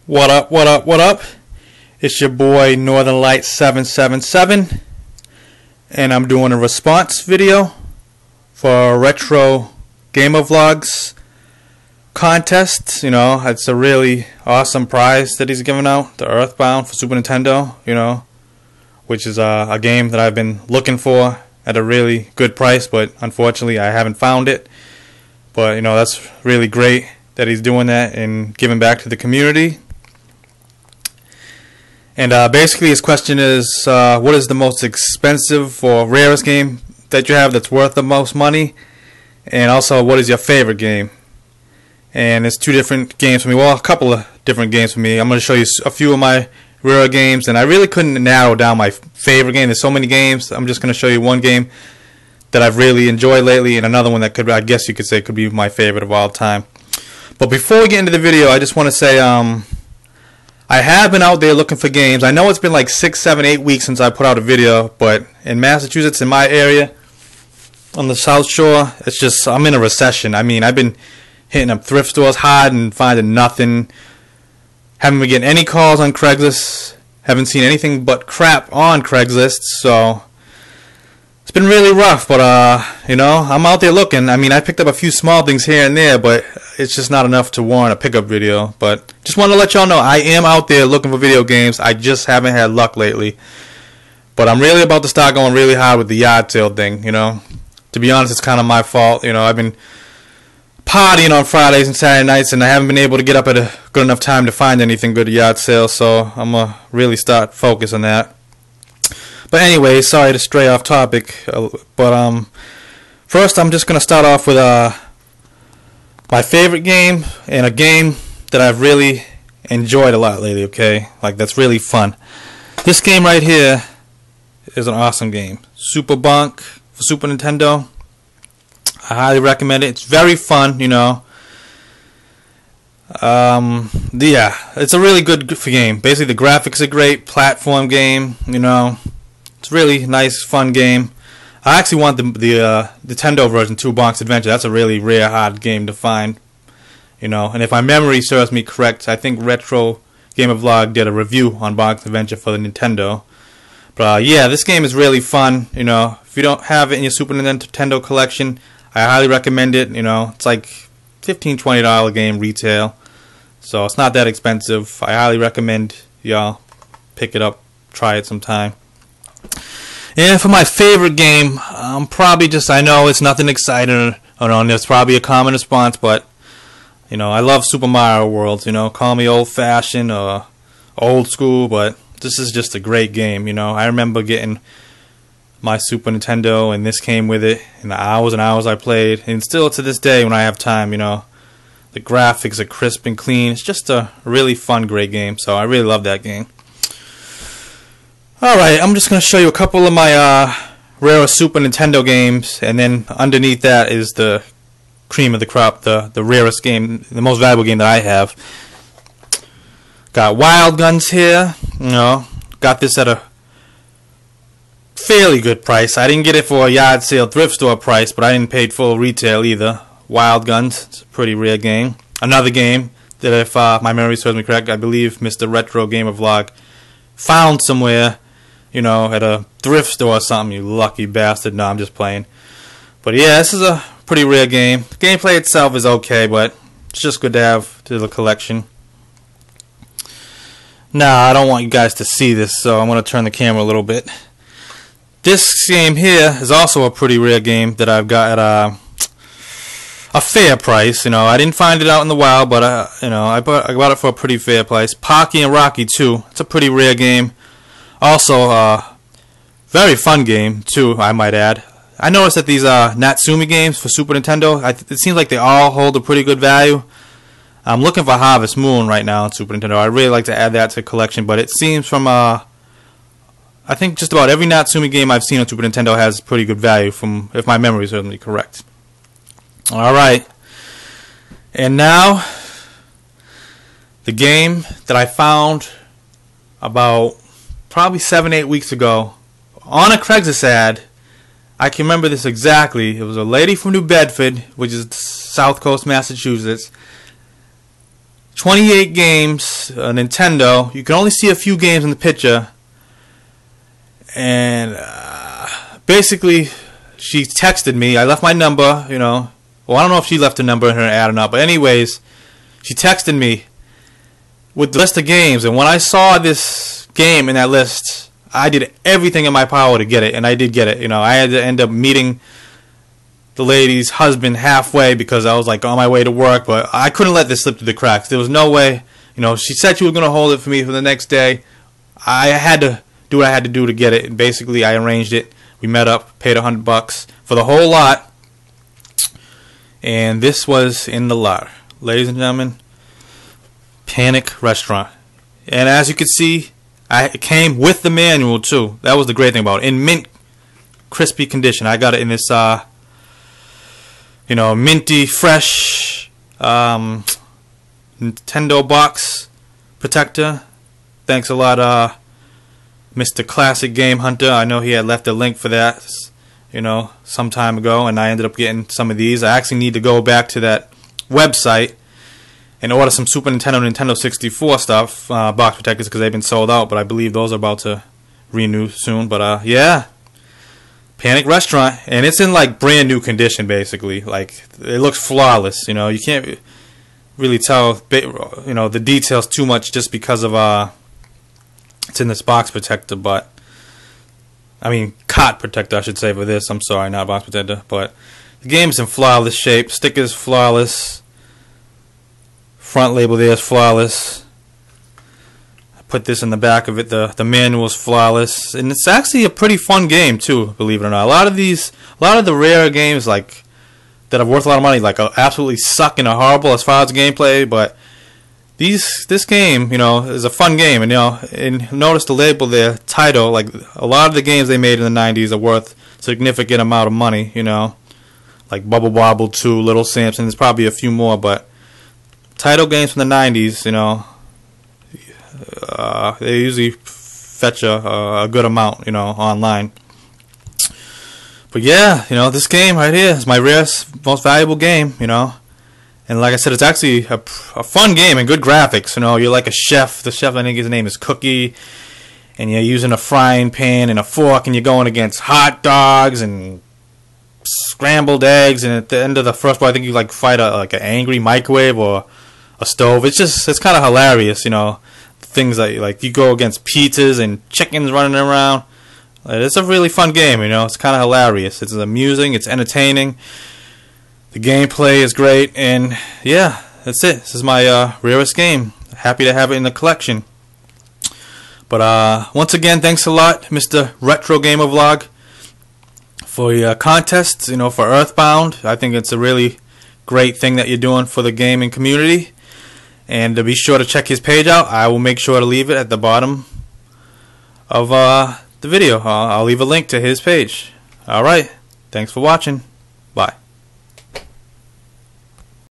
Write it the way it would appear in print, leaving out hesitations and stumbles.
What up, what up, what up? It's your boy NorthernLight777 and I'm doing a response video for RetroGamerVlog's contest. You know, it's a really awesome prize that he's giving out, the EarthBound for Super Nintendo, you know, which is a game that I've been looking for at a really good price, but unfortunately I haven't found it. But you know, that's really great that he's doing that and giving back to the community. And basically his question is, what is the most expensive or rarest game that you have that's worth the most money? And also, what is your favorite game? And it's two different games for me. Well, a couple of different games for me. I'm going to show you a few of my rare games. And I really couldn't narrow down my favorite game. There's so many games. I'm just going to show you one game that I've really enjoyed lately, and another one that could, I guess you could say, could be my favorite of all time. But before we get into the video, I just want to say, I have been out there looking for games. I know it's been like 6, 7, 8 weeks since I put out a video, but in Massachusetts, in my area, on the South Shore, it's just, I'm in a recession. I mean, I've been hitting up thrift stores hard and finding nothing. Haven't been getting any calls on Craigslist. Haven't seen anything but crap on Craigslist, so it's been really rough. But you know, I'm out there looking. I mean, I picked up a few small things here and there, but it's just not enough to warrant a pickup video. But just want to let y'all know I am out there looking for video games. I just haven't had luck lately. But I'm really about to start going really hard with the yard sale thing, you know. To be honest, it's kind of my fault. You know, I've been partying on Fridays and Saturday nights, and I haven't been able to get up at a good enough time to find anything good at yard sale. So I'm going to really start focus on that. But anyway, sorry to stray off topic. But first I'm just going to start off with my favorite game, and a game that I've really enjoyed a lot lately, okay? Like, that's really fun. This game right here is an awesome game. Super Bonk for Super Nintendo. I highly recommend it. It's very fun, you know. Yeah, it's a really good game. Basically, the graphics are great. Platform game, you know. It's a really nice, fun game. I actually want the Nintendo version, 2 Bonk's Adventure. That's a really rare, hard game to find, you know. And if my memory serves me correct, I think RetroGamerVlog did a review on Bonk's Adventure for the Nintendo. But yeah, this game is really fun, you know. If you don't have it in your Super Nintendo collection, I highly recommend it. You know, it's like $15, $20 game retail, so it's not that expensive. I highly recommend y'all pick it up, try it sometime. And for my favorite game, probably just, I know it's nothing exciting, it's probably a common response, but you know, I love Super Mario World. You know, call me old-fashioned or old school, but this is just a great game. You know, I remember getting my Super Nintendo, and this came with it, and the hours and hours I played, and still to this day when I have time, you know, the graphics are crisp and clean. It's just a really fun, great game, so I really love that game. Alright, I'm just going to show you a couple of my rare Super Nintendo games, and then underneath that is the cream of the crop, the rarest game, the most valuable game that I have. Got Wild Guns here, you know, got this at a fairly good price. I didn't get it for a yard sale thrift store price, but I didn't pay full retail either. Wild Guns, it's a pretty rare game. Another game that, if my memory serves me correct, I believe Mr. RetroGamerVlog found somewhere, you know, at a thrift store or something, you lucky bastard. No, I'm just playing. But yeah, this is a pretty rare game. The gameplay itself is okay, but it's just good to have to the collection. Now, I don't want you guys to see this, so I'm going to turn the camera a little bit. This game here is also a pretty rare game that I've got at a fair price. You know, I didn't find it out in the wild, but you know, I bought it for a pretty fair price. Pokmon and Rocky 2. It's a pretty rare game. Also, very fun game too, I might add. I noticed that these Natsumi games for Super Nintendo, it seems like they all hold a pretty good value. I'm looking for Harvest Moon right now on Super Nintendo. I'd really like to add that to the collection, but it seems from I think just about every Natsumi game I've seen on Super Nintendo has pretty good value, from, if my memory serves me correct. Alright. And now, the game that I found about probably 7, 8 weeks ago on a Craigslist ad. I can remember this exactly. It was a lady from New Bedford, which is South Coast, Massachusetts. 28 games, Nintendo. You can only see a few games in the picture. And basically, she texted me. I left my number, you know. Well, I don't know if she left a number in her ad or not. But anyways, she texted me with the list of games. And when I saw this game in that list, I did everything in my power to get it. And I did get it. You know, I had to end up meeting the lady's husband halfway because I was like on my way to work. But I couldn't let this slip through the cracks. There was no way. You know, she said she was going to hold it for me for the next day. I had to do what I had to do to get it, and basically I arranged it. We met up, paid $100 for the whole lot, and this was in the lot, ladies and gentlemen. Panic Restaurant, and as you can see, it came with the manual too. That was the great thing about it. In mint, crispy condition. I got it in this, you know, minty, fresh Nintendo box protector. Thanks a lot, Mr. Classic Game Hunter. I know he had left a link for that, you know, some time ago, and I ended up getting some of these. I actually need to go back to that website and order some Super Nintendo, Nintendo 64 stuff, box protectors, because they've been sold out, but I believe those are about to renew soon. But yeah, Panic Restaurant, and it's in like brand new condition basically. Like, it looks flawless. You know, you can't really tell, you know, the details too much just because of it's in this box protector, but I mean cot protector I should say for this. I'm sorry, not box protector. But the game's in flawless shape. Stickers flawless. Front label there is flawless. I put this in the back of it. The manual's flawless, and it's actually a pretty fun game too, believe it or not. A lot of the rare games like that are worth a lot of money like absolutely suck and are horrible as far as gameplay, but this game, you know, is a fun game. And you know, and notice the label there, title. Like a lot of the games they made in the 90s are worth a significant amount of money. You know, like Bubble Bobble 2, Little Samson. There's probably a few more, but title games from the 90s, you know, they usually fetch a good amount, you know, online. But yeah, you know, this game right here is my rarest, most valuable game. You know. And like I said, it's actually a fun game and good graphics. You know, you're like a chef. The chef, I think his name is Cookie. And you're using a frying pan and a fork, and you're going against hot dogs and scrambled eggs. And at the end of the first one, I think you like fight like an angry microwave or a stove. It's kind of hilarious, you know. Things like you go against pizzas and chickens running around. It's a really fun game, you know. It's kind of hilarious. It's amusing. It's entertaining. The gameplay is great, and yeah, that's it. This is my rarest game. Happy to have it in the collection. But once again, thanks a lot, Mr. RetroGamerVlog, for your contest, you know, for EarthBound. I think it's a really great thing that you're doing for the gaming community. And be sure to check his page out. I will make sure to leave it at the bottom of the video. I'll leave a link to his page. Alright, thanks for watching.